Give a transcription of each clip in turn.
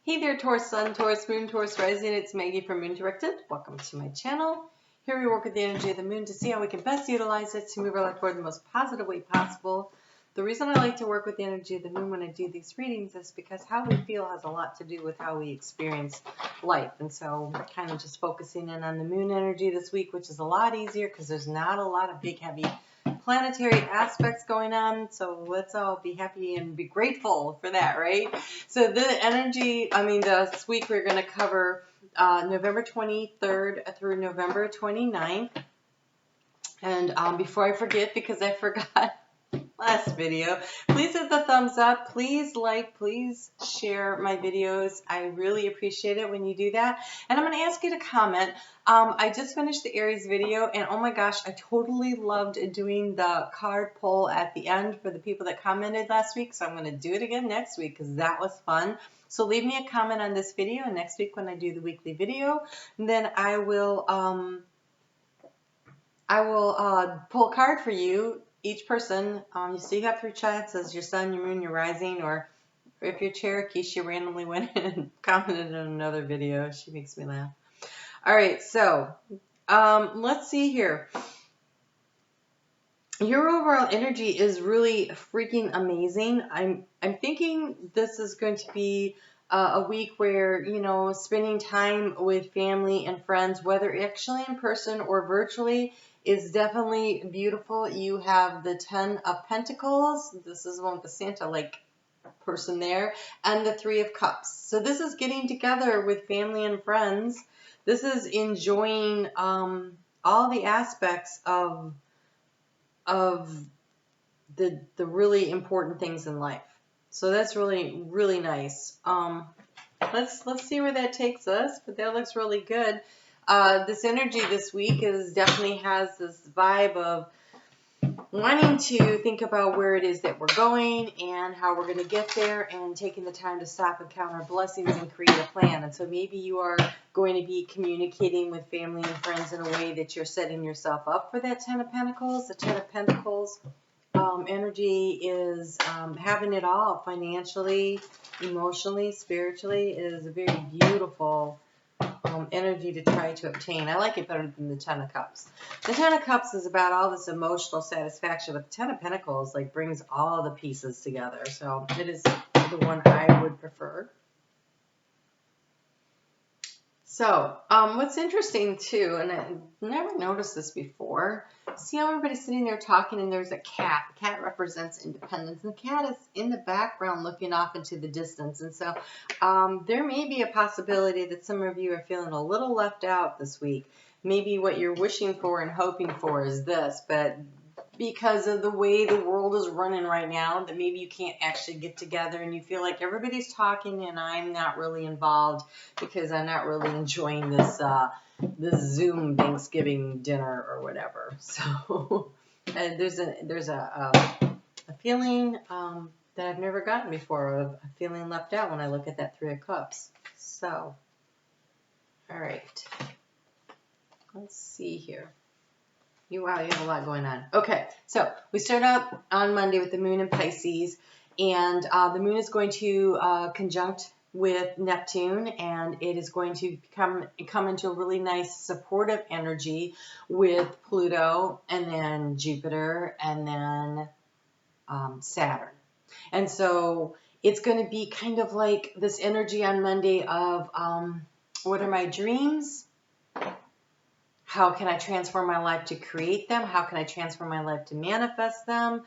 Hey there, Taurus Sun, Taurus Moon, Taurus Rising. It's Maggie from Moon Directed. Welcome to my channel. Here we work with the energy of the moon to see how we can best utilize it to move our life forward the most positive way possible. The reason I like to work with the energy of the moon when I do these readings is because how we feel has a lot to do with how we experience life. And so we're kind of just focusing in on the moon energy this week, which is a lot easier because there's not a lot of big, heavy planetary aspects going on, so let's all be happy and be grateful for that, right? So the energy, this week we're going to cover November 23rd through November 29th. And before I forget, because I forgot last video, please hit the thumbs up, please like, please share my videos. I really appreciate it when you do that. And I'm going to ask you to comment. I just finished the Aries video, and oh my gosh, I totally loved doing the card pull at the end for the people that commented last week, so I'm going to do it again next week because that was fun. So leave me a comment on this video, and next week when I do the weekly video, then I will pull a card for you, each person. You see you have 3 chances: your sun, your moon, your rising, or if you're Cherokee, she randomly went in and commented in another video. She makes me laugh. All right, so let's see here. Your overall energy is really freaking amazing. I'm thinking this is going to be a week where, you know, spending time with family and friends, whether actually in person or virtually, is definitely beautiful. You have the 10 of Pentacles. This is one with the Santa-like person there, and the 3 of Cups. So this is getting together with family and friends. This is enjoying all the aspects of the really important things in life. So that's really, really nice. Let's see where that takes us, but that looks really good. This energy this week definitely has this vibe of wanting to think about where it is that we're going and how we're going to get there, and taking the time to stop and count our blessings and create a plan. And so maybe you are going to be communicating with family and friends in a way that you're setting yourself up for that 10 of Pentacles. The 10 of Pentacles energy is having it all financially, emotionally, spiritually. It is a very beautiful energy to try to obtain. I like it better than the 10 of Cups. The 10 of Cups is about all this emotional satisfaction, but the 10 of Pentacles like brings all the pieces together. So it is the one I would prefer. So what's interesting too, and I never noticed this before, see how everybody's sitting there talking and there's a cat. The cat represents independence, and the cat is in the background looking off into the distance. And so there may be a possibility that some of you are feeling a little left out this week. Maybe what you're wishing for and hoping for is this, but because of the way the world is running right now, that maybe you can't actually get together and you feel like everybody's talking and I'm not really involved because I'm not really enjoying this Zoom Thanksgiving dinner or whatever. So there's a feeling that I've never gotten before, of feeling left out when I look at that 3 of Cups. So, all right, let's see here. Wow, you have a lot going on. Okay, so we start out on Monday with the moon in Pisces, and the moon is going to conjunct with Neptune, and it is going to come into a really nice supportive energy with Pluto, and then Jupiter, and then Saturn. And so it's going to be kind of like this energy on Monday of what are my dreams? How can I transform my life to create them? How can I transform my life to manifest them?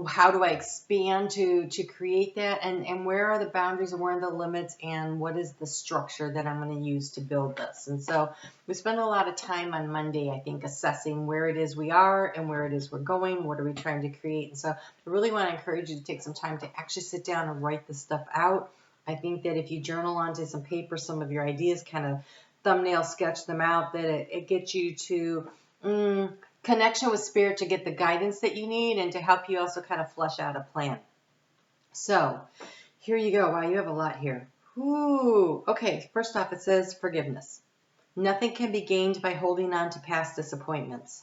How do I expand to create that? And where are the boundaries and where are the limits? And what is the structure that I'm going to use to build this? And so we spend a lot of time on Monday, I think, assessing where it is we are and where it is we're going. What are we trying to create? And so I really want to encourage you to take some time to actually sit down and write this stuff out. I think that if you journal onto some paper some of your ideas, kind of thumbnail sketch them out, that it gets you to connection with spirit to get the guidance that you need and to help you also kind of flesh out a plan. So here you go. Wow, you have a lot here. Ooh, okay, first off, it says forgiveness. Nothing can be gained by holding on to past disappointments.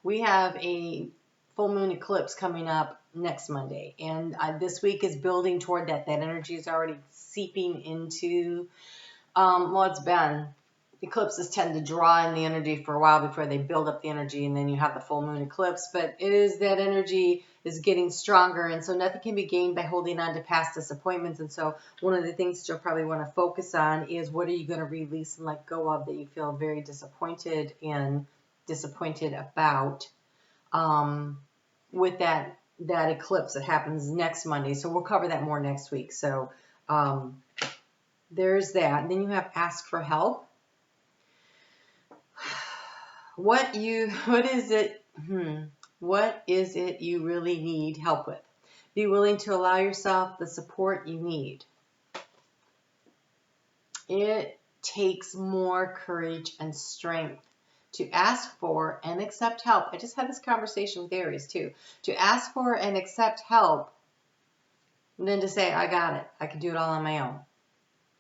We have a full moon eclipse coming up next Monday. And this week is building toward that. That energy is already seeping into, well, it's been. Eclipses tend to draw in the energy for a while before they build up the energy, and then you have the full moon eclipse. But that energy is getting stronger, and so nothing can be gained by holding on to past disappointments. And so one of the things that you'll probably want to focus on is, what are you going to release and let go of that you feel very disappointed about with that eclipse that happens next Monday. So we'll cover that more next week. So there's that. And then you have ask for help. What is it you really need help with? Be willing to allow yourself the support you need. It takes more courage and strength to ask for and accept help. I just had this conversation with Aries too. To ask for and accept help than to say, I got it. I can do it all on my own.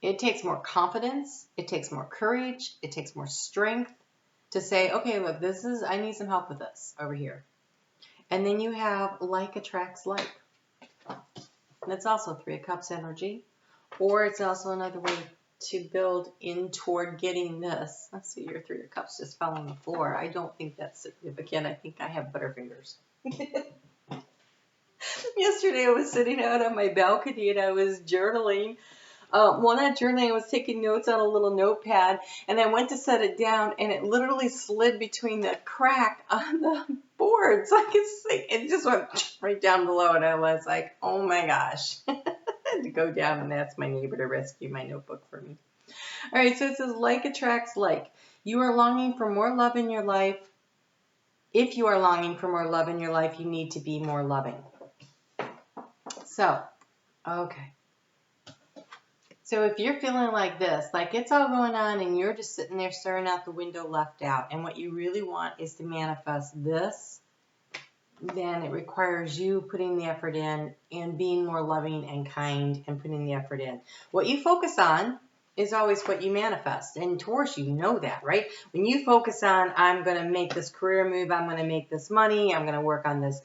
It takes more confidence. It takes more courage. It takes more strength to say, okay, look, I need some help with this over here. And then you have like attracts like. That's also 3 of Cups energy. Or it's also another way to build in toward getting this. Let's see, your 3 of Cups just fell on the floor. I don't think that's significant. I think I have butterfingers. Yesterday I was sitting out on my balcony and I was journaling. Well, not journaling, I was taking notes on a little notepad, and I went to set it down, and it literally slid between the crack on the board. So I could see, it just went right down below, and I was like, oh my gosh. I had to go down and ask my neighbor to rescue my notebook for me. All right, so it says like attracts like. You are longing for more love in your life. If you are longing for more love in your life, you need to be more loving. So, okay. So if you're feeling like this, like it's all going on and you're just sitting there staring out the window left out, and what you really want is to manifest this, then it requires you putting the effort in and being more loving and kind and putting the effort in. What you focus on is always what you manifest. And Taurus, you know that, right? When you focus on, I'm going to make this career move, I'm going to make this money, I'm going to work on this,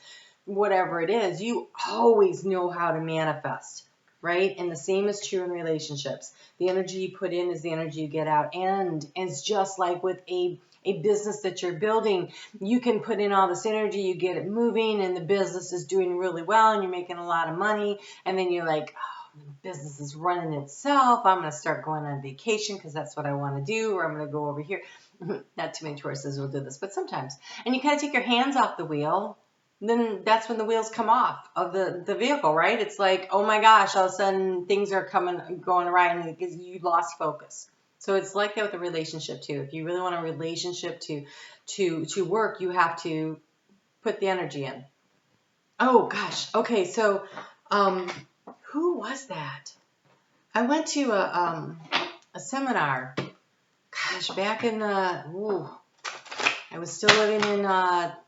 whatever it is, you always know how to manifest. Right? And the same is true in relationships. The energy you put in is the energy you get out. And it's just like with a business that you're building. You can put in all this energy, you get it moving, and the business is doing really well, and you're making a lot of money. And then you're like, oh, the business is running itself. I'm going to start going on vacation because that's what I want to do, or I'm going to go over here. Not too many Tauruses will do this, but sometimes. And you kind of take your hands off the wheel. Then that's when the wheels come off of the vehicle, right? It's like, oh my gosh, all of a sudden things are going awry because you lost focus. So it's like that with a relationship too. If you really want a relationship to work, you have to put the energy in. Oh gosh. Okay. So, who was that? I went to a seminar. Gosh, back in I was still living in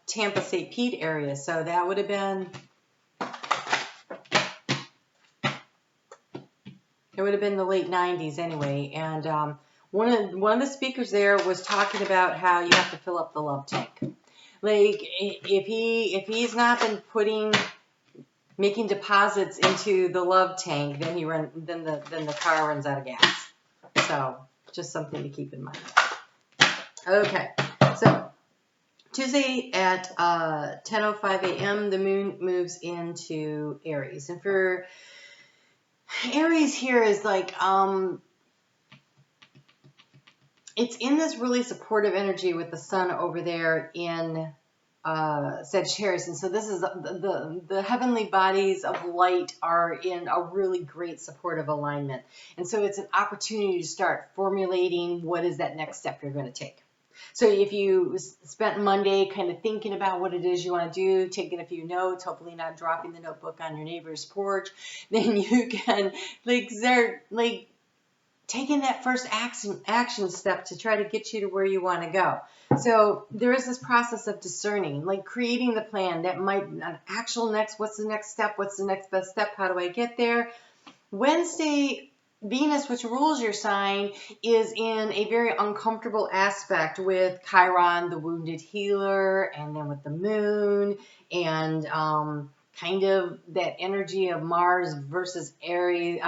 Tampa, St. Pete area, so that would have been, it would have been the late 90s anyway. And one of the speakers there was talking about how you have to fill up the love tank. Like if he's not been making deposits into the love tank, then then the car runs out of gas. So just something to keep in mind. Okay, so Tuesday at 10:05 a.m., the moon moves into Aries. And for Aries here is like, it's in this really supportive energy with the sun over there in Sagittarius. And so this is the heavenly bodies of light are in a really great supportive alignment. And so it's an opportunity to start formulating what is that next step you're going to take. So if you spent Monday kind of thinking about what it is you want to do, taking a few notes, hopefully not dropping the notebook on your neighbor's porch, then you can start taking that first action step to try to get you to where you want to go. So there is this process of discerning, like creating the plan that might an actual next, what's the next step? What's the next best step? How do I get there? Wednesday, Venus, which rules your sign, is in a very uncomfortable aspect with Chiron, the wounded healer, and then with the moon, and kind of that energy of Mars versus Aries,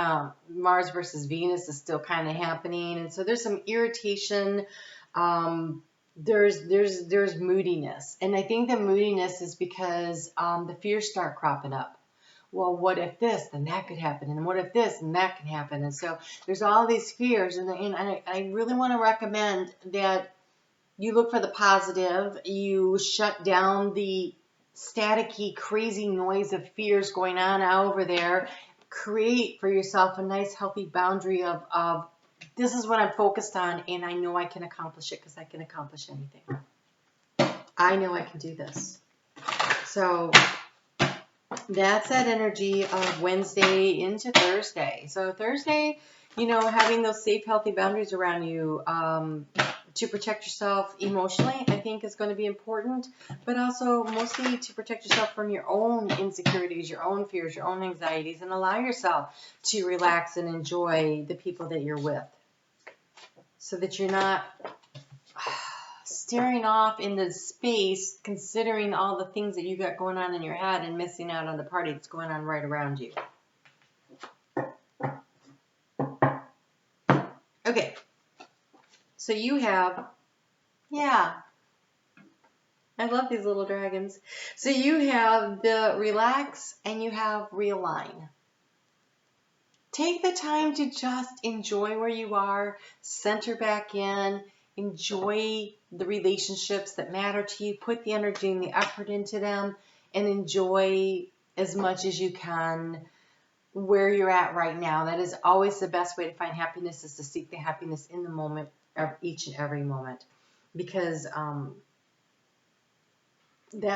Mars versus Venus is still kind of happening. And so there's some irritation. There's moodiness. And I think the moodiness is because the fears start cropping up. Well, what if this, then that could happen, and what if this, and that can happen, and so there's all these fears, and I really want to recommend that you look for the positive, you shut down the staticky, crazy noise of fears going on over there, create for yourself a nice, healthy boundary of this is what I'm focused on, and I know I can accomplish it because I can accomplish anything. I know I can do this. So that's that energy of Wednesday into Thursday. So Thursday, having those safe, healthy boundaries around you to protect yourself emotionally, I think is going to be important, but also mostly to protect yourself from your own insecurities, your own fears, your own anxieties, and allow yourself to relax and enjoy the people that you're with so that you're not staring off into space, considering all the things that you got going on in your head and missing out on the party that's going on right around you. Okay, so you have, I love these little dragons. So you have the relax and you have realign. Take the time to just enjoy where you are, center back in, enjoy the relationships that matter to you, put the energy and the effort into them, and enjoy as much as you can where you're at right now. That is always the best way to find happiness, is to seek the happiness in the moment, of each and every moment, because that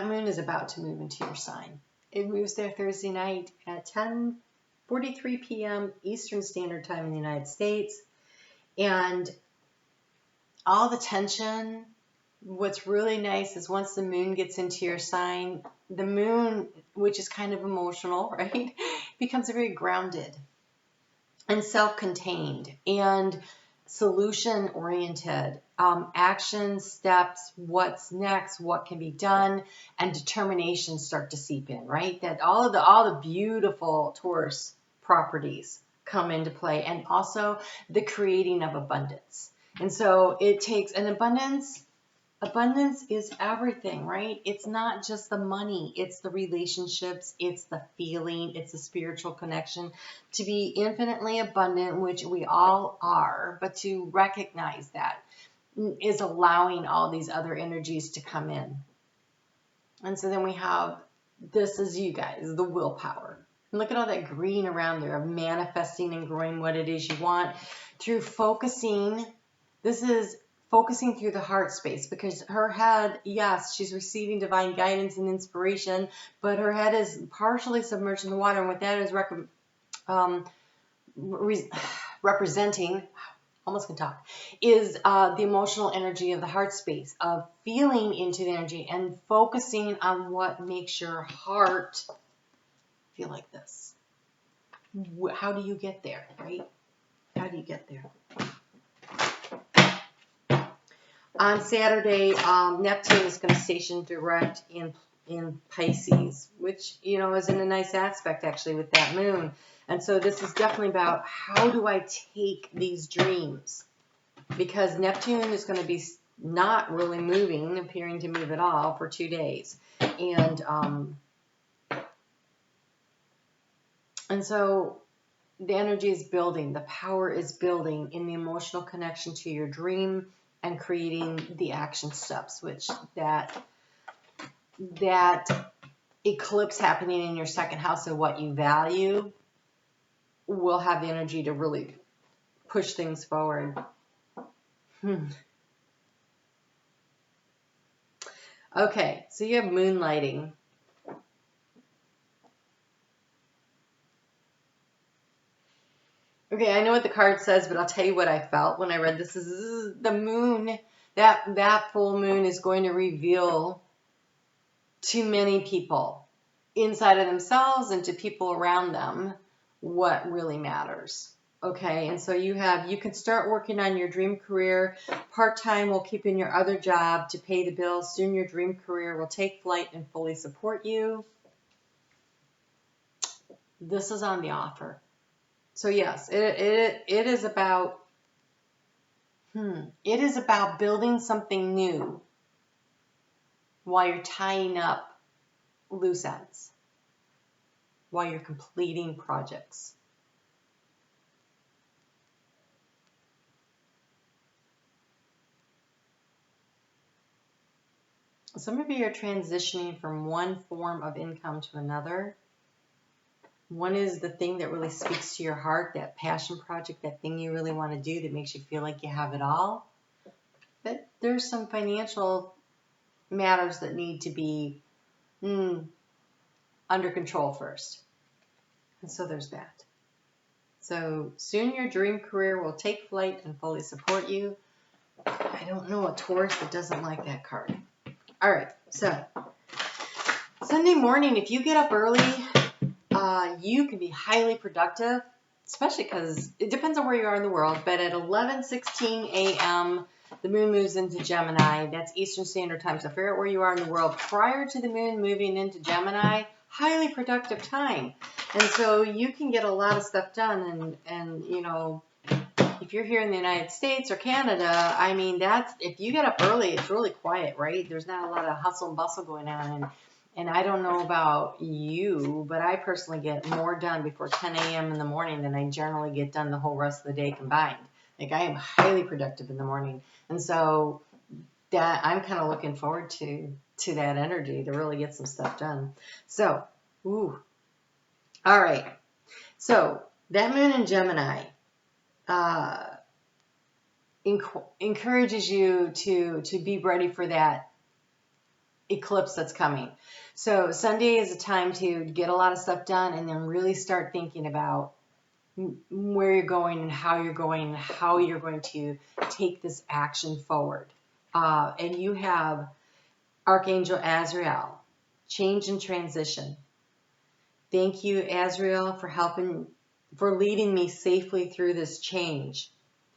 moon is about to move into your sign. It moves there Thursday night at 10:43 p.m. Eastern Standard Time in the United States. And all the tension, what's really nice is once the moon gets into your sign, the moon, which is kind of emotional, right, becomes very grounded and self-contained and solution-oriented. Action steps, what's next, what can be done, and determination start to seep in, right? That all the beautiful Taurus properties come into play, and also the creating of abundance. And so it takes an abundance. Abundance is everything, right? It's not just the money, it's the relationships, it's the feeling, it's the spiritual connection. To be infinitely abundant, which we all are, but to recognize that is allowing all these other energies to come in. And so then we have, this is you guys, the willpower. And look at all that green around there of manifesting and growing what it is you want through focusing. This is focusing through the heart space, because her head, yes, she's receiving divine guidance and inspiration, but her head is partially submerged in the water. And what that is representing, almost can talk, is the emotional energy of the heart space, of feeling into the energy and focusing on what makes your heart feel like this. How do you get there, right? How do you get there? On Saturday, Neptune is going to station direct in Pisces, which, is in a nice aspect, actually, with that moon. And so this is definitely about, how do I take these dreams? Because Neptune is going to be not really moving, appearing to move at all, for 2 days. And so the energy is building. The power is building in the emotional connection to your dream, and creating the action steps, which that eclipse happening in your second house of what you value will have the energy to really push things forward. Okay, so you have moonlighting. Okay, I know what the card says, but I'll tell you what I felt when I read this. This is the moon. That full moon is going to reveal to many people inside of themselves and to people around them what really matters. Okay, and so you can start working on your dream career. Part-time will keep in your other job to pay the bills. Soon your dream career will take flight and fully support you. this is on the offer. So yes, it is about it is about building something new while you're tying up loose ends, while you're completing projects. Some of you are transitioning from one form of income to another. One is the thing that really speaks to your heart, that passion project, that thing you really want to do that makes you feel like you have it all. But there's some financial matters that need to be under control first. And so there's that. So soon your dream career will take flight and fully support you. I don't know a Taurus that doesn't like that card. All right, so Sunday morning, if you get up early, you can be highly productive, especially because it depends on where you are in the world, but at 11:16 a.m., the moon moves into Gemini. That's Eastern Standard Time, so figure out where you are in the world prior to the moon moving into Gemini. Highly productive time. And so you can get a lot of stuff done, and you know, if you're here in the United States or Canada, I mean, that's, if you get up early, it's really quiet, right? There's not a lot of hustle and bustle going on. And I don't know about you, but I personally get more done before 10 a.m. in the morning than I generally get done the whole rest of the day combined. Like, I am highly productive in the morning. And so that I'm kind of looking forward to that energy to really get some stuff done. So, all right. So that moon in Gemini encourages you to be ready for that eclipse that's coming. So Sunday is a time to get a lot of stuff done and then really start thinking about where you're going and how you're going to take this action forward. And you have Archangel Azrael, change and transition. Thank you, Azrael, for leading me safely through this change.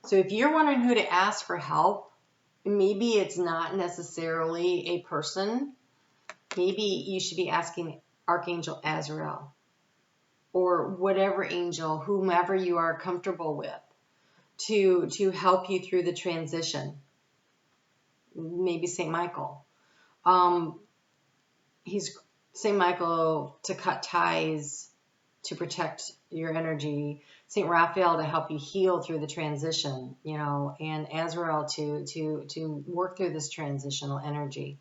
So if you're wondering who to ask for help, maybe it's not necessarily a person. Maybe you should be asking Archangel Azrael or whatever angel, whomever you are comfortable with, to help you through the transition. Maybe St. Michael. He's St. Michael to cut ties, to protect your energy. St. Raphael to help you heal through the transition, you know, and Azrael to work through this transitional energy.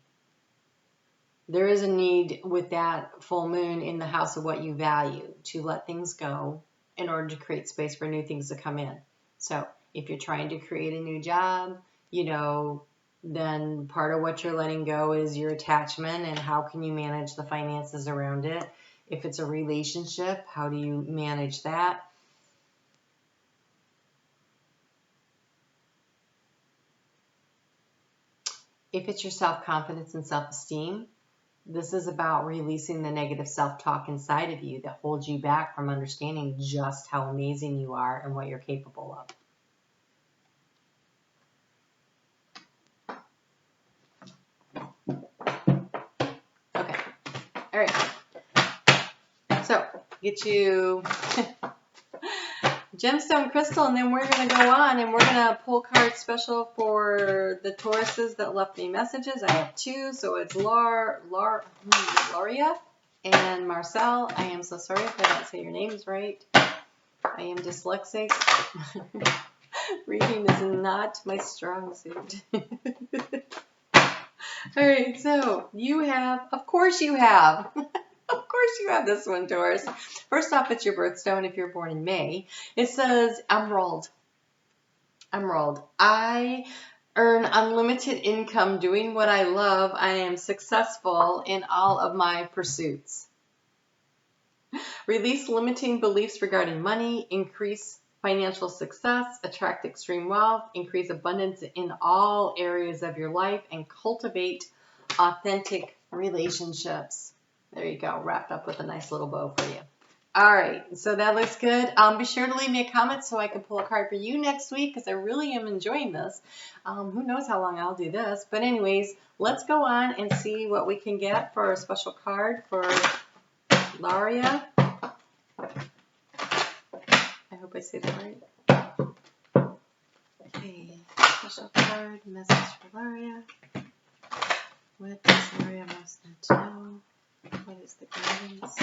There is a need with that full moon in the house of what you value to let things go in order to create space for new things to come in. So if you're trying to create a new job, you know, then part of what you're letting go is your attachment and how can you manage the finances around it. If it's a relationship, how do you manage that? If it's your self-confidence and self-esteem, this is about releasing the negative self-talk inside of you that holds you back from understanding just how amazing you are and what you're capable of. Okay. All right. So, get you gemstone crystal, and then we're going to go on and we're going to pull cards special for the Tauruses that left me messages. I have two, so it's Lauria and Marcel. I am so sorry if I don't say your names right. I am dyslexic. Reading is not my strong suit. All right, so you have, of course you have. Of course you have this one, Taurus. First off, it's your birthstone if you're born in May. It says Emerald. Emerald. I earn unlimited income doing what I love. I am successful in all of my pursuits. Release limiting beliefs regarding money. Increase financial success. Attract extreme wealth. Increase abundance in all areas of your life. And cultivate authentic relationships. There you go, wrapped up with a nice little bow for you. All right, so that looks good. Be sure to leave me a comment so I can pull a card for you next week because I really am enjoying this. Who knows how long I'll do this. But anyways, let's go on and see what we can get for a special card for Lauria I hope I say that right. Okay, special card, message for Laria. What does Laria most need to know? What is the guidance?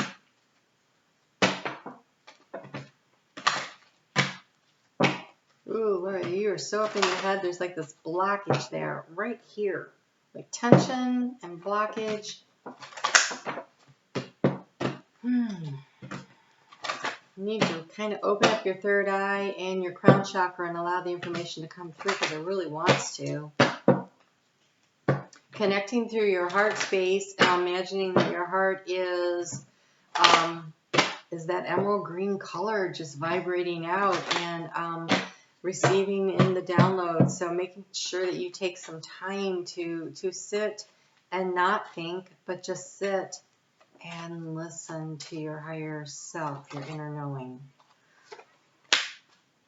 Ooh, Laria, you are so up in your head. There's like this blockage there, right here. Like tension and blockage. You need to kind of open up your third eye and your crown chakra and allow the information to come through because it really wants to. Connecting through your heart space and imagining that your heart is that emerald green color just vibrating out and receiving in the download. So making sure that you take some time to sit and not think, but just sit and listen to your higher self, your inner knowing.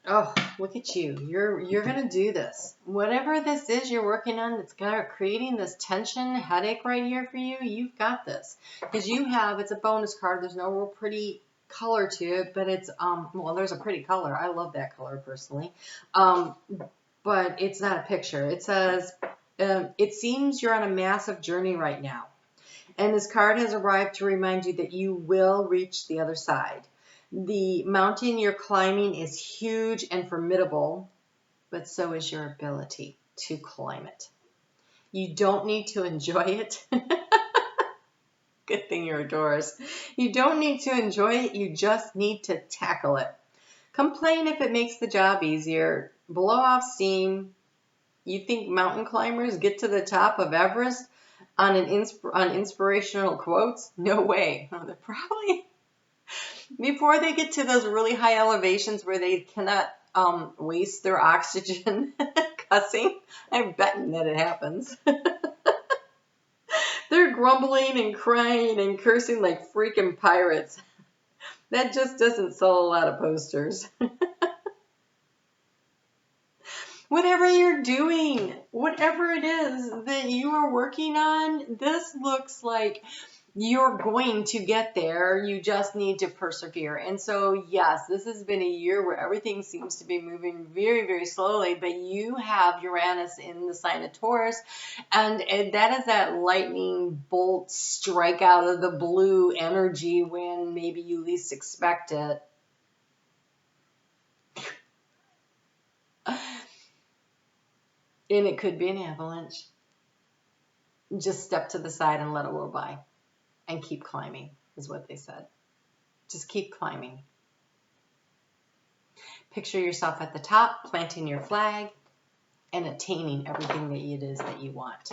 Oh, look at you. You're going to do this. Whatever this is you're working on that's creating this tension, headache right here for you, you've got this. Because it's a bonus card. There's no real pretty color to it, but it's, well, there's a pretty color. I love that color personally. But it's not a picture. It says, it seems you're on a massive journey right now. And this card has arrived to remind you that you will reach the other side. The mountain you're climbing is huge and formidable, but so is your ability to climb it. You don't need to enjoy it. Good thing you're a Taurus. You don't need to enjoy it. You just need to tackle it. Complain if it makes the job easier. Blow off steam. You think mountain climbers get to the top of Everest on inspirational quotes? No way. They're probably... Before they get to those really high elevations where they cannot waste their oxygen cussing, I'm betting that it happens. They're grumbling and crying and cursing like freaking pirates. That just doesn't sell a lot of posters. Whatever you're doing, whatever it is that you are working on, this looks like you're going to get there. You just need to persevere. And so, yes, this has been a year where everything seems to be moving very, very slowly, but you have Uranus in the sign of Taurus, and that is that lightning bolt strike out of the blue energy when maybe you least expect it. And it could be an avalanche. Just step to the side and let it roll by. And keep climbing, is what they said. Just keep climbing. Picture yourself at the top, planting your flag, and attaining everything that it is that you want.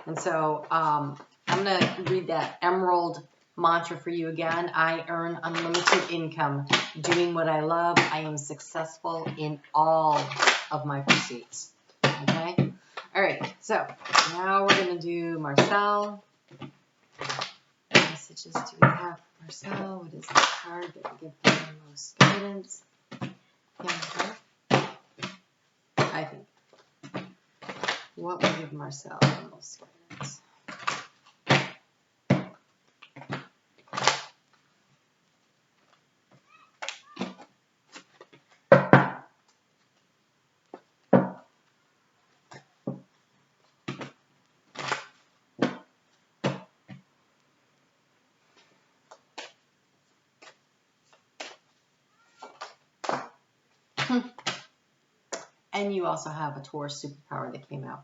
And so I'm going to read that emerald mantra for you again. I earn unlimited income. Doing what I love, I am successful in all of my pursuits. Okay? All right, so now we're going to do Marcel. Messages do we have for Marcel? What is the card that will give them the most guidance? Yeah, I think. What will give Marcel the most guidance? And you also have a Taurus superpower that came out.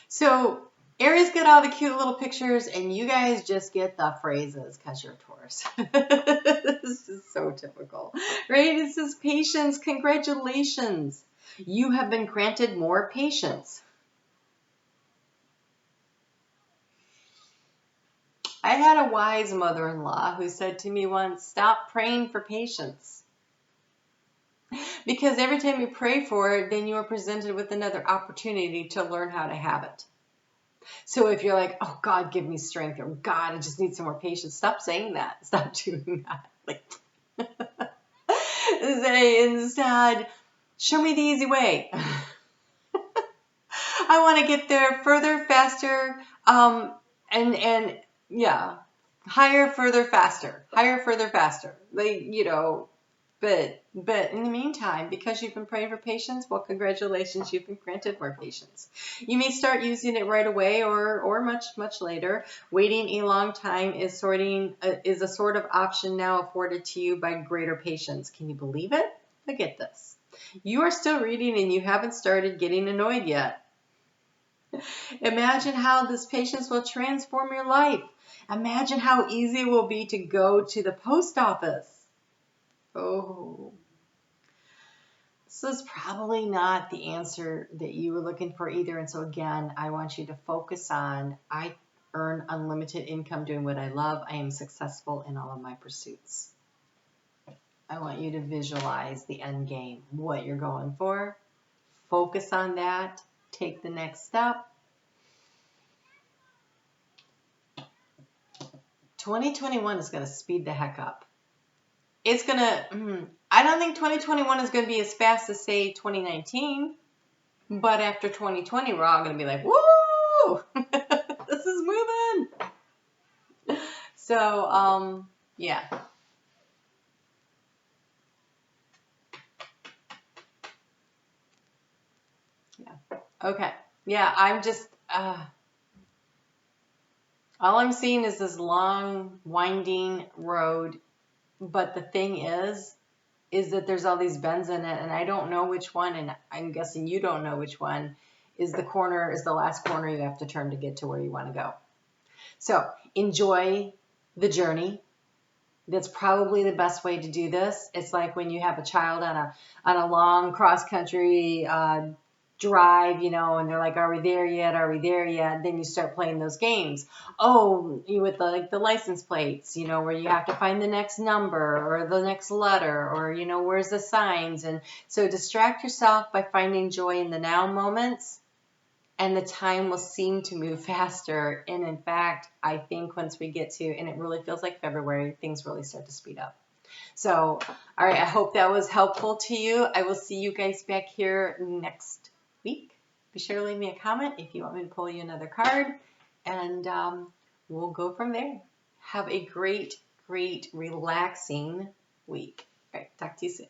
So Aries get all the cute little pictures, and you guys just get the phrases because you're Taurus. This is so typical, right? It says patience. Congratulations. You have been granted more patience. I had a wise mother-in-law who said to me once, stop praying for patience. Because every time you pray for it, then you are presented with another opportunity to learn how to have it. So if you're like, oh, God, give me strength, or God, I just need some more patience, stop saying that. Stop doing that. Like, say instead, show me the easy way. I want to get there further, faster, and yeah. Higher, further, faster. Higher, further, faster. Like, you know, but in the meantime, because you've been praying for patience, well, congratulations, you've been granted more patience. You may start using it right away or much later. Waiting a long time is a sort of option now afforded to you by greater patience. Can you believe it? Look at this. You are still reading and you haven't started getting annoyed yet. Imagine how this patience will transform your life. Imagine how easy it will be to go to the post office. Oh, this is probably not the answer that you were looking for either. And so again, I want you to focus on, I earn unlimited income doing what I love. I am successful in all of my pursuits. I want you to visualize the end game, what you're going for. Focus on that. Take the next step. 2021 is going to speed the heck up. It's going to, I don't think 2021 is going to be as fast as, say, 2019. But after 2020, we're all going to be like, woo! This is moving. So, yeah. Yeah. Okay. Yeah, I'm just, all I'm seeing is this long, winding road. But the thing is that there's all these bends in it, and I don't know which one, and I'm guessing you don't know which one is the last corner you have to turn to get to where you want to go. So enjoy the journey. That's probably the best way to do this. It's like when you have a child on a long cross country drive, you know, and they're like, "Are we there yet? Are we there yet?" Then you start playing those games. Oh, you with the license plates, you know, where you have to find the next number or the next letter, or you know, where's the signs? And so distract yourself by finding joy in the now moments, and the time will seem to move faster. And in fact, I think once we get to, and it really feels like February, things really start to speed up. So, all right, I hope that was helpful to you. I will see you guys back here next week. Be sure to leave me a comment if you want me to pull you another card, and we'll go from there. Have a great, relaxing week. All right, talk to you soon.